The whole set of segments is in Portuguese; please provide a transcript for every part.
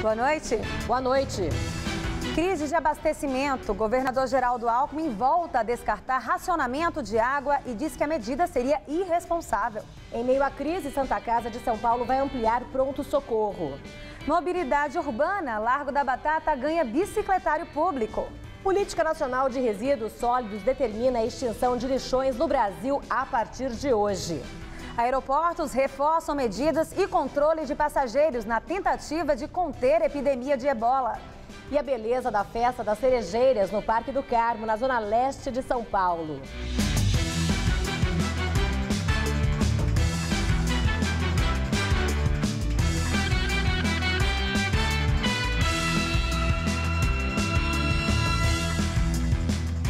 Boa noite. Boa noite. Crise de abastecimento. O governador Geraldo Alckmin volta a descartar racionamento de água e diz que a medida seria irresponsável. Em meio à crise, Santa Casa de São Paulo vai ampliar pronto-socorro. Mobilidade urbana. Largo da Batata ganha bicicletário público. Política Nacional de Resíduos Sólidos determina a extinção de lixões no Brasil a partir de hoje. Aeroportos reforçam medidas e controle de passageiros na tentativa de conter a epidemia de ebola. E a beleza da festa das cerejeiras no Parque do Carmo, na zona leste de São Paulo.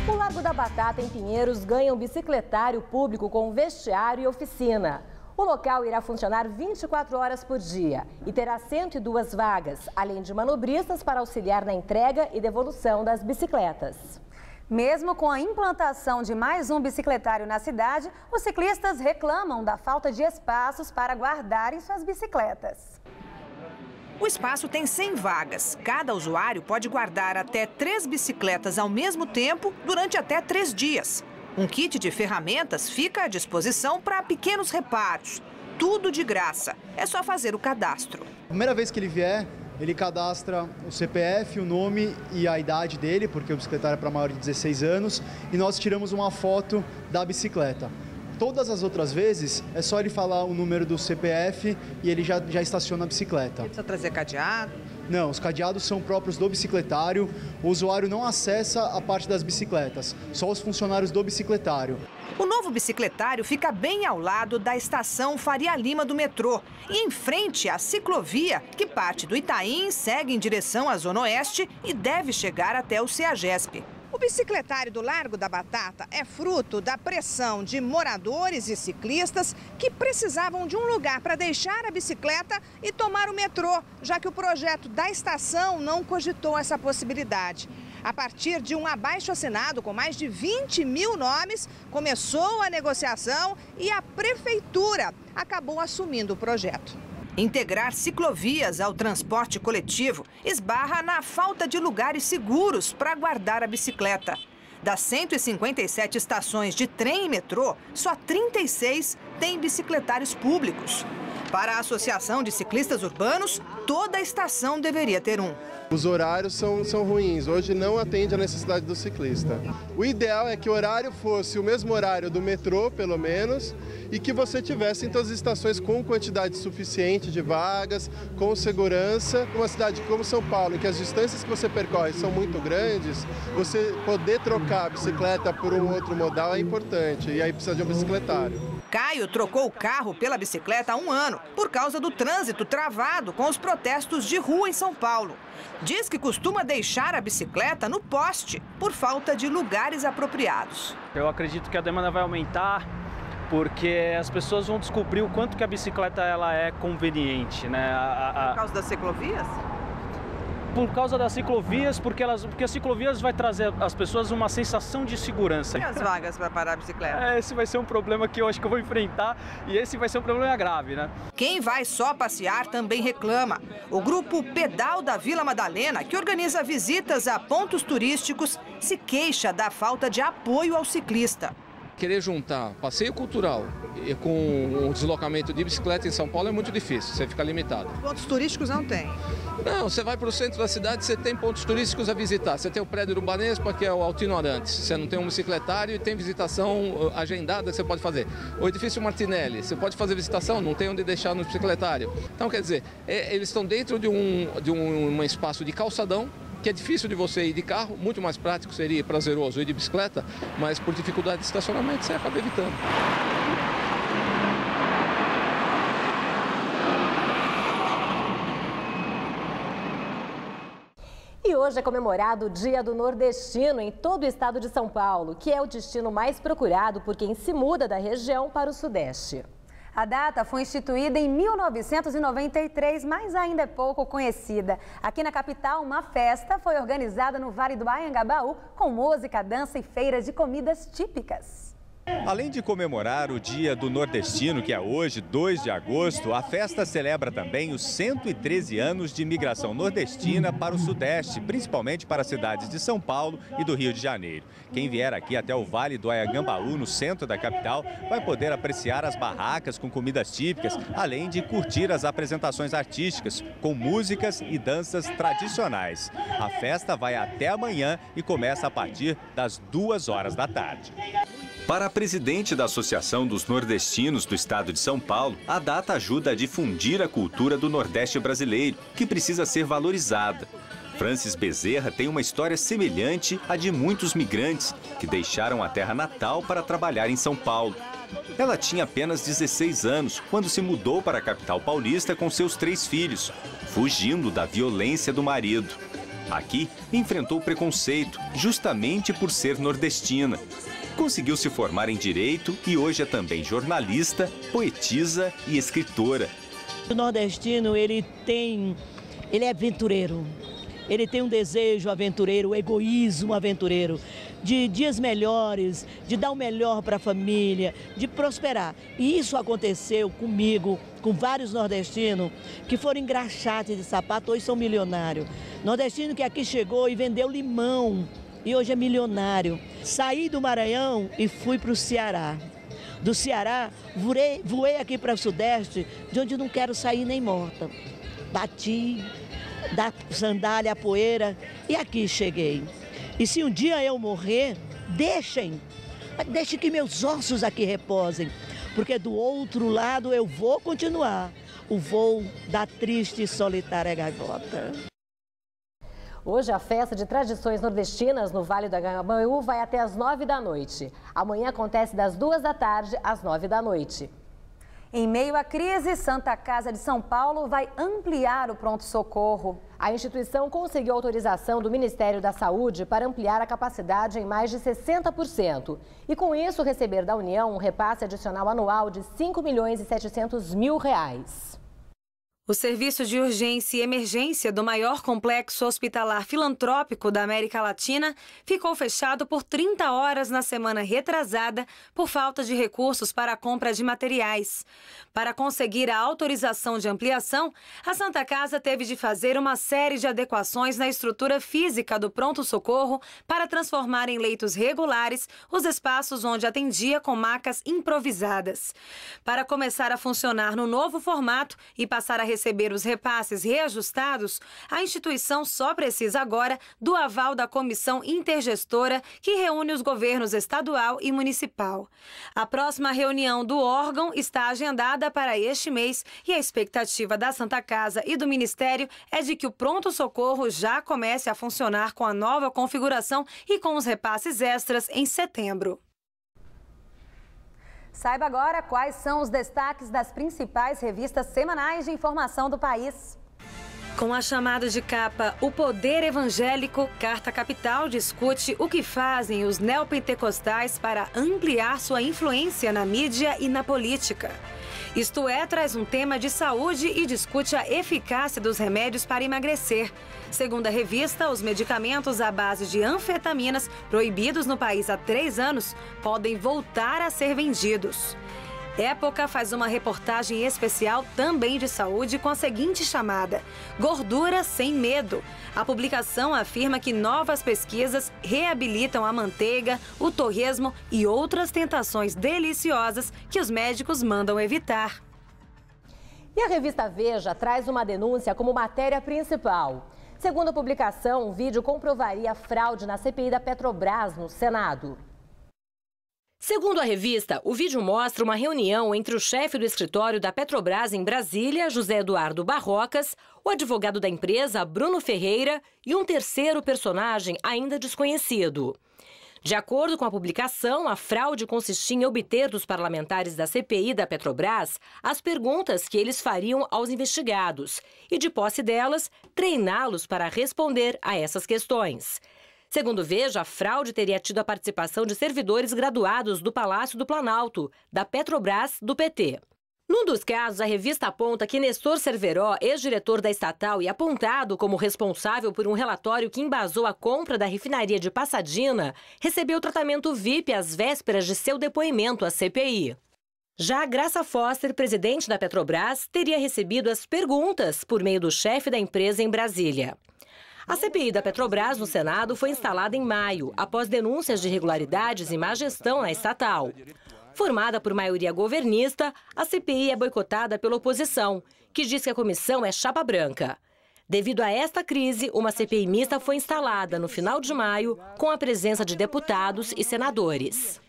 O Largo da Batata, em Pinheiros, ganha um bicicletário público com vestiário e oficina. O local irá funcionar 24 horas por dia e terá 102 vagas, além de manobristas para auxiliar na entrega e devolução das bicicletas. Mesmo com a implantação de mais um bicicletário na cidade, os ciclistas reclamam da falta de espaços para guardarem suas bicicletas. O espaço tem 100 vagas. Cada usuário pode guardar até 3 bicicletas ao mesmo tempo durante até 3 dias. Um kit de ferramentas fica à disposição para pequenos reparos. Tudo de graça. É só fazer o cadastro. Primeira vez que ele vier, ele cadastra o CPF, o nome e a idade dele, porque o bicicletário é para maior de 16 anos, e nós tiramos uma foto da bicicleta. Todas as outras vezes, é só ele falar o número do CPF e ele já estaciona a bicicleta. Precisa trazer cadeado? Não, os cadeados são próprios do bicicletário. O usuário não acessa a parte das bicicletas, só os funcionários do bicicletário. O novo bicicletário fica bem ao lado da estação Faria Lima do metrô e em frente à ciclovia que parte do Itaim, segue em direção à Zona Oeste e deve chegar até o CEAGESP. O bicicletário do Largo da Batata é fruto da pressão de moradores e ciclistas que precisavam de um lugar para deixar a bicicleta e tomar o metrô, já que o projeto da estação não cogitou essa possibilidade. A partir de um abaixo-assinado com mais de 20 mil nomes, começou a negociação e a prefeitura acabou assumindo o projeto. Integrar ciclovias ao transporte coletivo esbarra na falta de lugares seguros para guardar a bicicleta. Das 157 estações de trem e metrô, só 36 têm bicicletários públicos. Para a Associação de Ciclistas Urbanos, toda a estação deveria ter um. Os horários são ruins, hoje não atende à necessidade do ciclista. O ideal é que o horário fosse o mesmo horário do metrô, pelo menos, e que você tivesse em todas as estações com quantidade suficiente de vagas, com segurança. Uma cidade como São Paulo, em que as distâncias que você percorre são muito grandes, você poder trocar a bicicleta por um outro modal é importante, e aí precisa de um bicicletário. Caio trocou o carro pela bicicleta há 1 ano, por causa do trânsito travado com os protestos de rua em São Paulo. Diz que costuma deixar a bicicleta no poste, por falta de lugares apropriados. Eu acredito que a demanda vai aumentar, porque as pessoas vão descobrir o quanto que a bicicleta ela é conveniente, né? Por causa das ciclovias? Por causa das ciclovias, porque as ciclovias vai trazer às pessoas uma sensação de segurança. E as vagas para parar a bicicleta? Esse vai ser um problema que eu acho que eu vou enfrentar e esse vai ser um problema grave, né? Quem vai só passear também reclama. O grupo Pedal da Vila Madalena, que organiza visitas a pontos turísticos, se queixa da falta de apoio ao ciclista. Querer juntar passeio cultural com o deslocamento de bicicleta em São Paulo é muito difícil, você fica limitado. Pontos turísticos não tem? Não, você vai para o centro da cidade, você tem pontos turísticos a visitar. Você tem o prédio do Banespa, que é o Altino Arantes. Você não tem um bicicletário e tem visitação agendada que você pode fazer. O edifício Martinelli, você pode fazer visitação, não tem onde deixar no bicicletário. Então, quer dizer, eles estão dentro de um espaço de calçadão, que é difícil de você ir de carro, muito mais prático seria prazeroso ir de bicicleta, mas por dificuldade de estacionamento você acaba evitando. E hoje é comemorado o Dia do Nordestino em todo o estado de São Paulo, que é o destino mais procurado por quem se muda da região para o Sudeste. A data foi instituída em 1993, mas ainda é pouco conhecida. Aqui na capital, uma festa foi organizada no Vale do Anhangabaú com música, dança e feiras de comidas típicas. Além de comemorar o Dia do Nordestino, que é hoje, 2 de agosto, a festa celebra também os 113 anos de imigração nordestina para o Sudeste, principalmente para as cidades de São Paulo e do Rio de Janeiro. Quem vier aqui até o Vale do Anhangabaú, no centro da capital, vai poder apreciar as barracas com comidas típicas, além de curtir as apresentações artísticas, com músicas e danças tradicionais. A festa vai até amanhã e começa a partir das 2 horas da tarde. Para a presidente da Associação dos Nordestinos do Estado de São Paulo, a data ajuda a difundir a cultura do Nordeste brasileiro, que precisa ser valorizada. Francis Bezerra tem uma história semelhante à de muitos migrantes que deixaram a terra natal para trabalhar em São Paulo. Ela tinha apenas 16 anos quando se mudou para a capital paulista com seus 3 filhos, fugindo da violência do marido. Aqui, enfrentou preconceito, justamente por ser nordestina. Conseguiu se formar em Direito e hoje é também jornalista, poetisa e escritora. O nordestino, ele é aventureiro. Ele tem um desejo aventureiro, egoísmo aventureiro, de dias melhores, de dar o melhor para a família, de prosperar. E isso aconteceu comigo, com vários nordestinos que foram engraxates de sapato, hoje são milionários. Nordestino que aqui chegou e vendeu limão e hoje é milionário. Saí do Maranhão e fui para o Ceará. Do Ceará, voei aqui para o Sudeste, de onde não quero sair nem morta. Bati da sandália à poeira e aqui cheguei. E se um dia eu morrer, deixem que meus ossos aqui reposem, porque do outro lado eu vou continuar o voo da triste e solitária gaivota. Hoje a festa de tradições nordestinas no Vale do Anhangabaú vai até às 9 da noite. Amanhã acontece das 2 da tarde às 9 da noite. Em meio à crise, Santa Casa de São Paulo vai ampliar o pronto-socorro. A instituição conseguiu autorização do Ministério da Saúde para ampliar a capacidade em mais de 60%. E com isso receber da União um repasse adicional anual de R$ 5.700.000. O serviço de urgência e emergência do maior complexo hospitalar filantrópico da América Latina ficou fechado por 30 horas na semana retrasada por falta de recursos para a compra de materiais. Para conseguir a autorização de ampliação, a Santa Casa teve de fazer uma série de adequações na estrutura física do pronto-socorro para transformar em leitos regulares os espaços onde atendia com macas improvisadas. Para começar a funcionar no novo formato e passar a receber os repasses reajustados, a instituição só precisa agora do aval da comissão intergestora que reúne os governos estadual e municipal. A próxima reunião do órgão está agendada para este mês e a expectativa da Santa Casa e do Ministério é de que o pronto-socorro já comece a funcionar com a nova configuração e com os repasses extras em setembro. Saiba agora quais são os destaques das principais revistas semanais de informação do país. Com a chamada de capa O Poder Evangélico, Carta Capital discute o que fazem os neopentecostais para ampliar sua influência na mídia e na política. Isto é, traz um tema de saúde e discute a eficácia dos remédios para emagrecer. Segundo a revista, os medicamentos à base de anfetaminas, proibidos no país há 3 anos, podem voltar a ser vendidos. Época faz uma reportagem especial também de saúde com a seguinte chamada: Gordura sem medo. A publicação afirma que novas pesquisas reabilitam a manteiga, o torresmo e outras tentações deliciosas que os médicos mandam evitar. E a revista Veja traz uma denúncia como matéria principal. Segundo a publicação, um vídeo comprovaria a fraude na CPI da Petrobras no Senado. Segundo a revista, o vídeo mostra uma reunião entre o chefe do escritório da Petrobras em Brasília, José Eduardo Barrocas, o advogado da empresa, Bruno Ferreira, e um terceiro personagem ainda desconhecido. De acordo com a publicação, a fraude consistia em obter dos parlamentares da CPI da Petrobras as perguntas que eles fariam aos investigados e, de posse delas, treiná-los para responder a essas questões. Segundo Veja, a fraude teria tido a participação de servidores graduados do Palácio do Planalto, da Petrobras, do PT. Num dos casos, a revista aponta que Nestor Cerveró, ex-diretor da estatal e apontado como responsável por um relatório que embasou a compra da refinaria de Passadina, recebeu tratamento VIP às vésperas de seu depoimento à CPI. Já a Graça Foster, presidente da Petrobras, teria recebido as perguntas por meio do chefe da empresa em Brasília. A CPI da Petrobras no Senado foi instalada em maio, após denúncias de irregularidades e má gestão na estatal. Formada por maioria governista, a CPI é boicotada pela oposição, que diz que a comissão é chapa branca. Devido a esta crise, uma CPI mista foi instalada no final de maio, com a presença de deputados e senadores.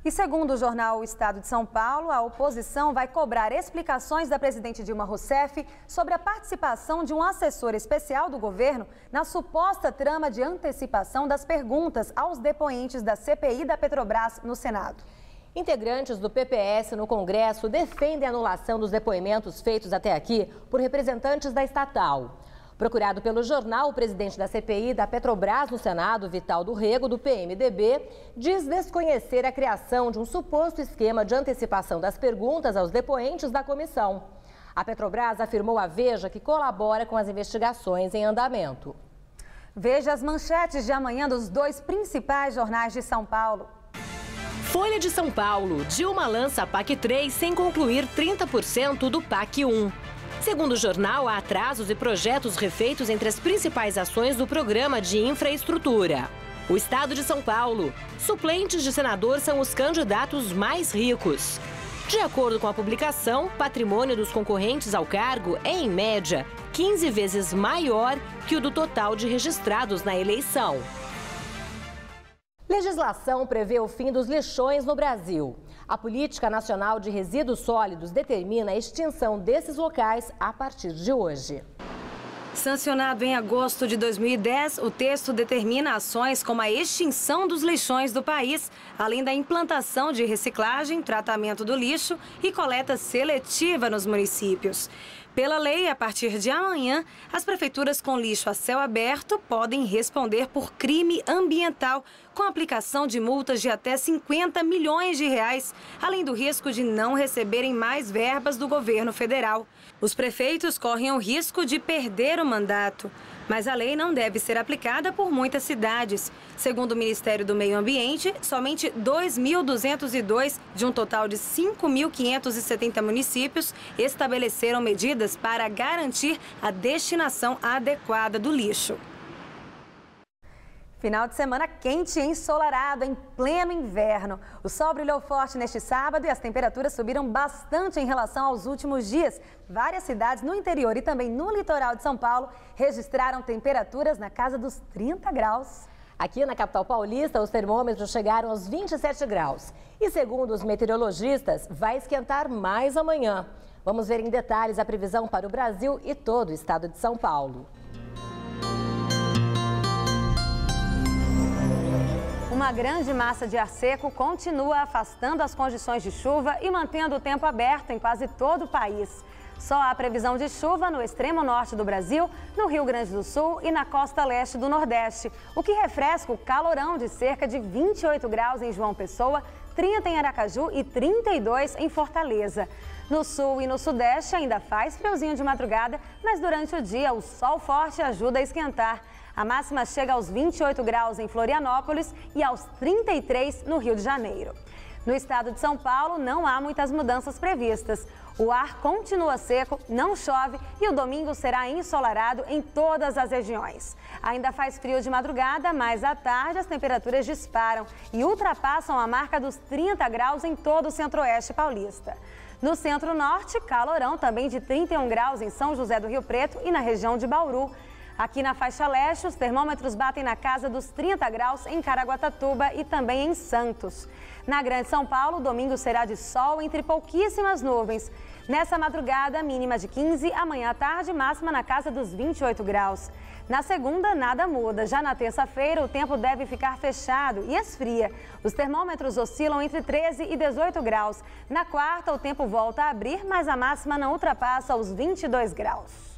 E segundo o jornal O Estado de São Paulo, a oposição vai cobrar explicações da presidente Dilma Rousseff sobre a participação de um assessor especial do governo na suposta trama de antecipação das perguntas aos depoentes da CPI da Petrobras no Senado. Integrantes do PPS no Congresso defendem a anulação dos depoimentos feitos até aqui por representantes da estatal. Procurado pelo jornal, o presidente da CPI da Petrobras no Senado, Vital do Rego, do PMDB, diz desconhecer a criação de um suposto esquema de antecipação das perguntas aos depoentes da comissão. A Petrobras afirmou à Veja que colabora com as investigações em andamento. Veja as manchetes de amanhã dos dois principais jornais de São Paulo. Folha de São Paulo. Dilma lança PAC 3 sem concluir 30% do PAC 1. Segundo o jornal, há atrasos e projetos refeitos entre as principais ações do programa de infraestrutura. O Estado de São Paulo. Suplentes de senador são os candidatos mais ricos. De acordo com a publicação, o patrimônio dos concorrentes ao cargo é, em média, 15 vezes maior que o do total de registrados na eleição. Legislação prevê o fim dos lixões no Brasil. A Política Nacional de Resíduos Sólidos determina a extinção desses locais a partir de hoje. Sancionado em agosto de 2010, o texto determina ações como a extinção dos lixões do país, além da implantação de reciclagem, tratamento do lixo e coleta seletiva nos municípios. Pela lei, a partir de amanhã, as prefeituras com lixo a céu aberto podem responder por crime ambiental, com aplicação de multas de até 50 milhões de reais, além do risco de não receberem mais verbas do governo federal. Os prefeitos correm o risco de perder o mandato, mas a lei não deve ser aplicada por muitas cidades. Segundo o Ministério do Meio Ambiente, somente 2.202 de um total de 5.570 municípios estabeleceram medidas para garantir a destinação adequada do lixo. Final de semana quente e ensolarado, em pleno inverno. O sol brilhou forte neste sábado e as temperaturas subiram bastante em relação aos últimos dias. Várias cidades no interior e também no litoral de São Paulo registraram temperaturas na casa dos 30 graus. Aqui na capital paulista, os termômetros chegaram aos 27 graus. E segundo os meteorologistas, vai esquentar mais amanhã. Vamos ver em detalhes a previsão para o Brasil e todo o estado de São Paulo. Uma grande massa de ar seco continua afastando as condições de chuva e mantendo o tempo aberto em quase todo o país. Só há previsão de chuva no extremo norte do Brasil, no Rio Grande do Sul e na costa leste do Nordeste, o que refresca o calorão de cerca de 28 graus em João Pessoa, 30 em Aracaju e 32 em Fortaleza. No sul e no sudeste ainda faz friozinho de madrugada, mas durante o dia o sol forte ajuda a esquentar. A máxima chega aos 28 graus em Florianópolis e aos 33 no Rio de Janeiro. No estado de São Paulo, não há muitas mudanças previstas. O ar continua seco, não chove e o domingo será ensolarado em todas as regiões. Ainda faz frio de madrugada, mas à tarde as temperaturas disparam e ultrapassam a marca dos 30 graus em todo o centro-oeste paulista. No centro-norte, calorão também de 31 graus em São José do Rio Preto e na região de Bauru. Aqui na faixa leste, os termômetros batem na casa dos 30 graus em Caraguatatuba e também em Santos. Na Grande São Paulo, o domingo será de sol entre pouquíssimas nuvens. Nessa madrugada, mínima de 15, amanhã à tarde, máxima na casa dos 28 graus. Na segunda, nada muda. Já na terça-feira, o tempo deve ficar fechado e esfria. Os termômetros oscilam entre 13 e 18 graus. Na quarta, o tempo volta a abrir, mas a máxima não ultrapassa os 22 graus.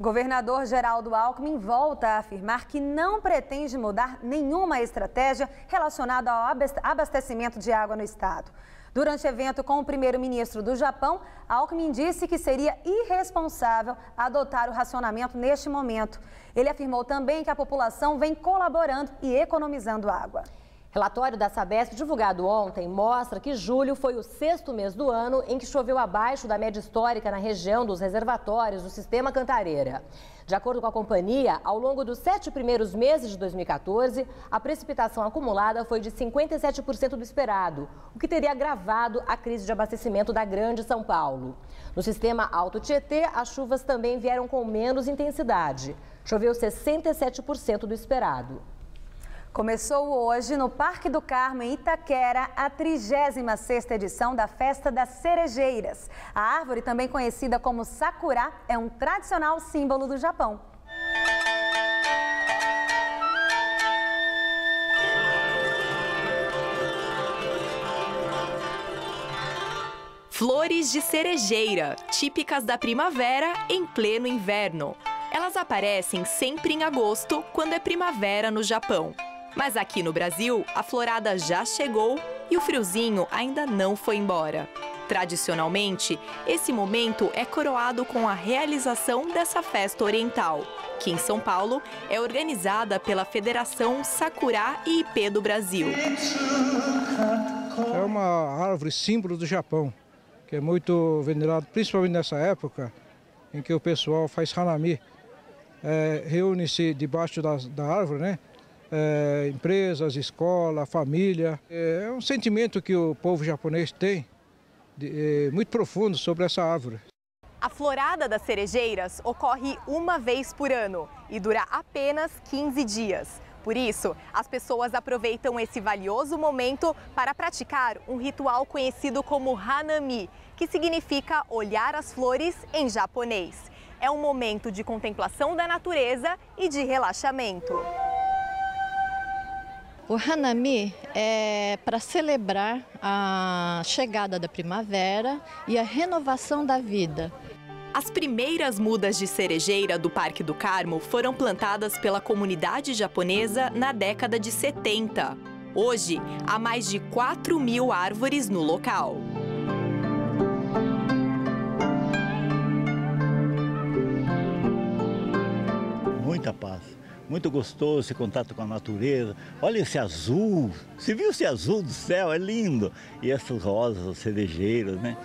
Governador Geraldo Alckmin volta a afirmar que não pretende mudar nenhuma estratégia relacionada ao abastecimento de água no estado. Durante evento com o primeiro-ministro do Japão, Alckmin disse que seria irresponsável adotar o racionamento neste momento. Ele afirmou também que a população vem colaborando e economizando água. Relatório da Sabesp divulgado ontem mostra que julho foi o 6º mês do ano em que choveu abaixo da média histórica na região dos reservatórios do sistema Cantareira. De acordo com a companhia, ao longo dos 7 primeiros meses de 2014, a precipitação acumulada foi de 57% do esperado, o que teria agravado a crise de abastecimento da Grande São Paulo. No sistema Alto Tietê, as chuvas também vieram com menos intensidade. Choveu 67% do esperado. Começou hoje, no Parque do Carmo, em Itaquera, a 36ª edição da Festa das Cerejeiras. A árvore, também conhecida como Sakura, é um tradicional símbolo do Japão. Flores de cerejeira, típicas da primavera em pleno inverno. Elas aparecem sempre em agosto, quando é primavera no Japão. Mas aqui no Brasil, a florada já chegou e o friozinho ainda não foi embora. Tradicionalmente, esse momento é coroado com a realização dessa festa oriental, que em São Paulo é organizada pela Federação Sakura e IP do Brasil. É uma árvore símbolo do Japão, que é muito venerado, principalmente nessa época em que o pessoal faz hanami. Reúne-se debaixo da árvore, né? Empresas, escola, família. É um sentimento que o povo japonês tem muito profundo sobre essa árvore. A florada das cerejeiras ocorre uma vez por ano e dura apenas 15 dias. Por isso, as pessoas aproveitam esse valioso momento para praticar um ritual conhecido como hanami, que significa olhar as flores em japonês. É um momento de contemplação da natureza e de relaxamento. O hanami é para celebrar a chegada da primavera e a renovação da vida. As primeiras mudas de cerejeira do Parque do Carmo foram plantadas pela comunidade japonesa na década de 70. Hoje, há mais de 4.000 árvores no local. Muita paz. Muito gostoso esse contato com a natureza. Olha esse azul. Você viu esse azul do céu? É lindo. E essas rosas, as cerejeiras, né?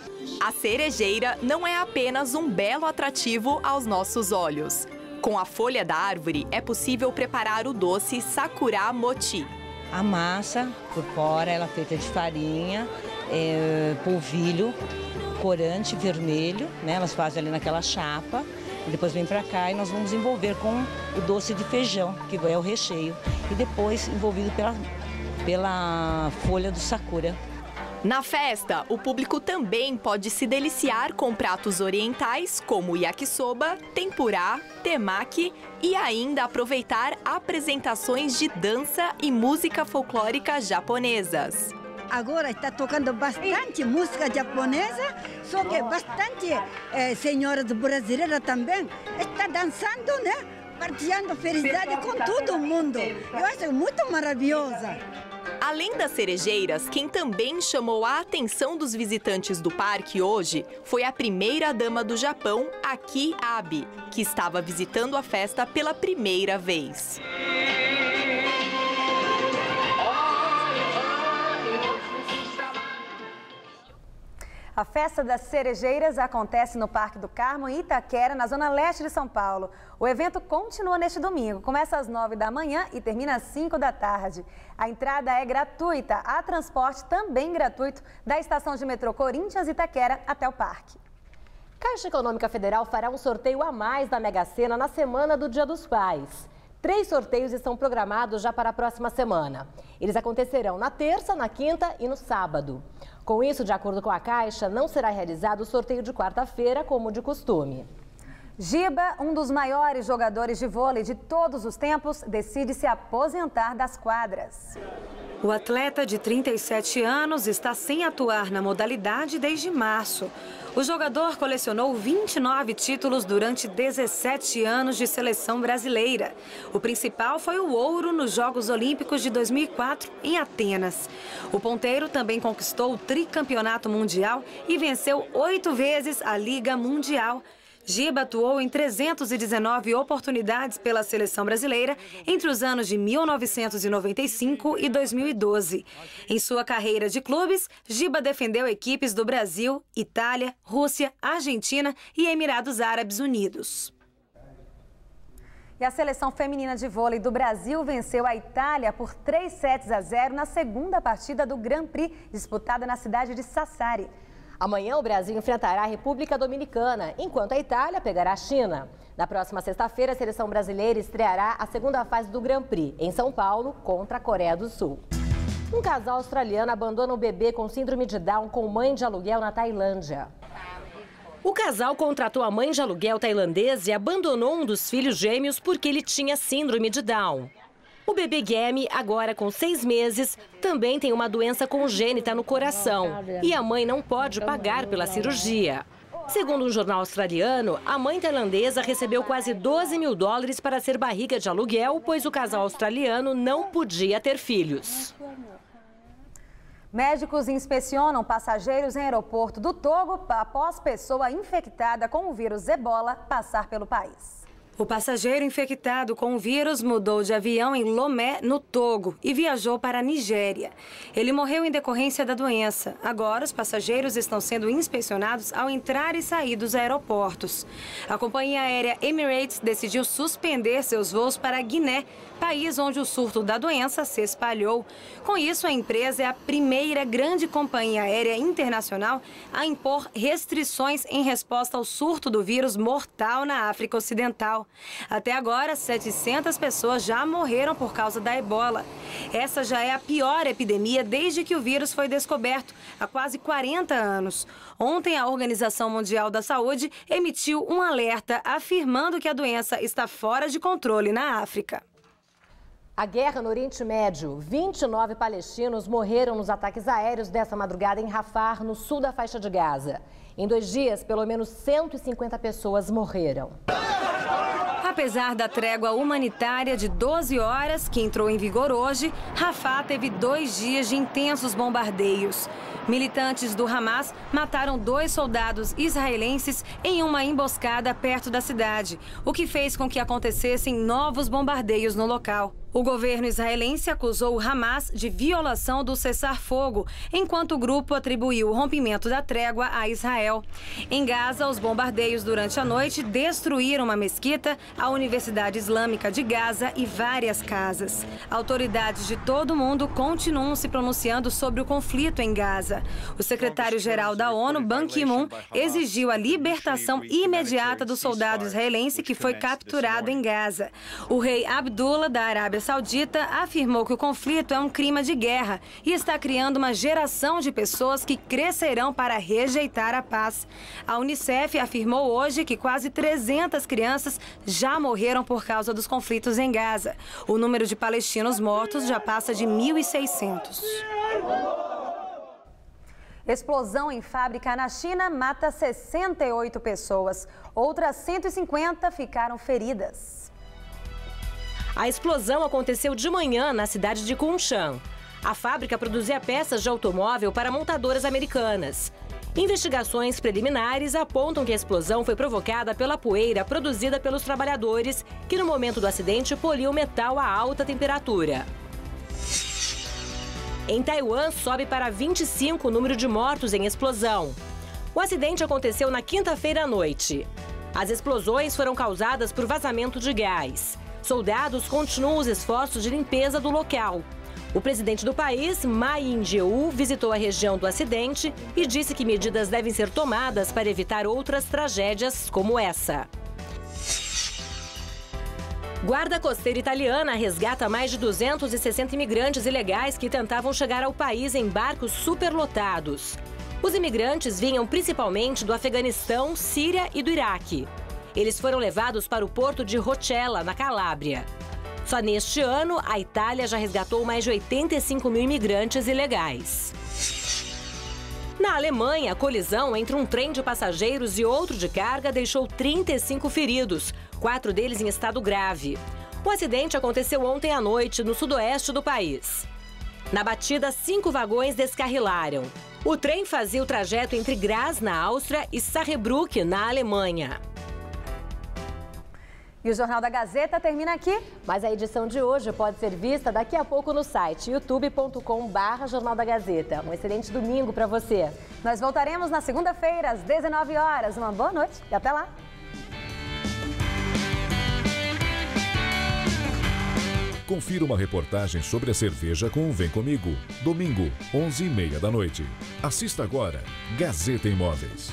A cerejeira não é apenas um belo atrativo aos nossos olhos. Com a folha da árvore, é possível preparar o doce Sakura Mochi. A massa, por fora, ela é feita de farinha, polvilho, corante vermelho, né? Elas fazem ali naquela chapa. Depois vem para cá e nós vamos envolver com o doce de feijão, que é o recheio. E depois envolvido pela folha do sakura. Na festa, o público também pode se deliciar com pratos orientais como yakisoba, tempurá, temaki e ainda aproveitar apresentações de dança e música folclórica japonesas. Agora está tocando bastante música japonesa, só que bastante senhoras brasileiras também estão dançando, né? Partilhando felicidade com todo mundo. Eu acho muito maravilhosa. Além das cerejeiras, quem também chamou a atenção dos visitantes do parque hoje foi a primeira-dama do Japão, Aki Abe, que estava visitando a festa pela primeira vez. A Festa das Cerejeiras acontece no Parque do Carmo, em Itaquera, na zona leste de São Paulo. O evento continua neste domingo, começa às 9 da manhã e termina às 5 da tarde. A entrada é gratuita, há transporte também gratuito da estação de metrô Corinthians Itaquera até o parque. Caixa Econômica Federal fará um sorteio a mais da Mega Sena na semana do Dia dos Pais. 3 sorteios estão programados já para a próxima semana. Eles acontecerão na terça, na quinta e no sábado. Com isso, de acordo com a Caixa, não será realizado o sorteio de quarta-feira, como de costume. Giba, um dos maiores jogadores de vôlei de todos os tempos, decide se aposentar das quadras. O atleta de 37 anos está sem atuar na modalidade desde março. O jogador colecionou 29 títulos durante 17 anos de seleção brasileira. O principal foi o ouro nos Jogos Olímpicos de 2004, em Atenas. O ponteiro também conquistou o tricampeonato mundial e venceu 8 vezes a Liga Mundial. Giba atuou em 319 oportunidades pela seleção brasileira entre os anos de 1995 e 2012. Em sua carreira de clubes, Giba defendeu equipes do Brasil, Itália, Rússia, Argentina e Emirados Árabes Unidos. E a seleção feminina de vôlei do Brasil venceu a Itália por 3-0 na segunda partida do Grand Prix, disputada na cidade de Sassari. Amanhã o Brasil enfrentará a República Dominicana, enquanto a Itália pegará a China. Na próxima sexta-feira, a seleção brasileira estreará a segunda fase do Grand Prix, em São Paulo, contra a Coreia do Sul. Um casal australiano abandona o bebê com síndrome de Down com mãe de aluguel na Tailândia. O casal contratou a mãe de aluguel tailandesa e abandonou um dos filhos gêmeos porque ele tinha síndrome de Down. O bebê Gemi, agora com 6 meses, também tem uma doença congênita no coração e a mãe não pode pagar pela cirurgia. Segundo um jornal australiano, a mãe tailandesa recebeu quase $12 mil para ser barriga de aluguel, pois o casal australiano não podia ter filhos. Médicos inspecionam passageiros em aeroporto do Togo após pessoa infectada com o vírus Ebola passar pelo país. O passageiro infectado com o vírus mudou de avião em Lomé, no Togo, e viajou para a Nigéria. Ele morreu em decorrência da doença. Agora, os passageiros estão sendo inspecionados ao entrar e sair dos aeroportos. A companhia aérea Emirates decidiu suspender seus voos para a Guiné, país onde o surto da doença se espalhou. Com isso, a empresa é a primeira grande companhia aérea internacional a impor restrições em resposta ao surto do vírus mortal na África Ocidental. Até agora, 700 pessoas já morreram por causa da ebola. Essa já é a pior epidemia desde que o vírus foi descoberto, há quase 40 anos. Ontem, a Organização Mundial da Saúde emitiu um alerta afirmando que a doença está fora de controle na África. A guerra no Oriente Médio. 29 palestinos morreram nos ataques aéreos dessa madrugada em Rafah, no sul da faixa de Gaza. Em 2 dias, pelo menos 150 pessoas morreram. Apesar da trégua humanitária de 12 horas, que entrou em vigor hoje, Rafah teve 2 dias de intensos bombardeios. Militantes do Hamas mataram 2 soldados israelenses em uma emboscada perto da cidade, o que fez com que acontecessem novos bombardeios no local. O governo israelense acusou o Hamas de violação do cessar-fogo, enquanto o grupo atribuiu o rompimento da trégua a Israel. Em Gaza, os bombardeios durante a noite destruíram uma mesquita, a Universidade Islâmica de Gaza e várias casas. Autoridades de todo o mundo continuam se pronunciando sobre o conflito em Gaza. O secretário-geral da ONU, Ban Ki-moon, exigiu a libertação imediata do soldado israelense que foi capturado em Gaza. O rei Abdullah, da Arábia Saudita, afirmou que o conflito é um crime de guerra e está criando uma geração de pessoas que crescerão para rejeitar a paz. A Unicef afirmou hoje que quase 300 crianças já morreram por causa dos conflitos em Gaza. O número de palestinos mortos já passa de 1.600. Explosão em fábrica na China mata 68 pessoas. Outras 150 ficaram feridas. A explosão aconteceu de manhã na cidade de Kunshan. A fábrica produzia peças de automóvel para montadoras americanas. Investigações preliminares apontam que a explosão foi provocada pela poeira produzida pelos trabalhadores, que no momento do acidente poliam metal a alta temperatura. Em Taiwan, sobe para 25 o número de mortos em explosão. O acidente aconteceu na quinta-feira à noite. As explosões foram causadas por vazamento de gás. Soldados continuam os esforços de limpeza do local. O presidente do país, Ma Ying-jeou, visitou a região do acidente e disse que medidas devem ser tomadas para evitar outras tragédias como essa. Guarda costeira italiana resgata mais de 260 imigrantes ilegais que tentavam chegar ao país em barcos superlotados. Os imigrantes vinham principalmente do Afeganistão, Síria e do Iraque. Eles foram levados para o porto de Rocella, na Calábria. Só neste ano, a Itália já resgatou mais de 85 mil imigrantes ilegais. Na Alemanha, a colisão entre um trem de passageiros e outro de carga deixou 35 feridos, 4 deles em estado grave. O acidente aconteceu ontem à noite, no sudoeste do país. Na batida, 5 vagões descarrilaram. O trem fazia o trajeto entre Graz, na Áustria, e Saarbrücken, na Alemanha. E o Jornal da Gazeta termina aqui, mas a edição de hoje pode ser vista daqui a pouco no site youtube.com/Jornal da Gazeta. Um excelente domingo para você. Nós voltaremos na segunda-feira, às 19 horas. Uma boa noite e até lá. Confira uma reportagem sobre a cerveja com o Vem Comigo. Domingo, 11h30 da noite. Assista agora, Gazeta Imóveis.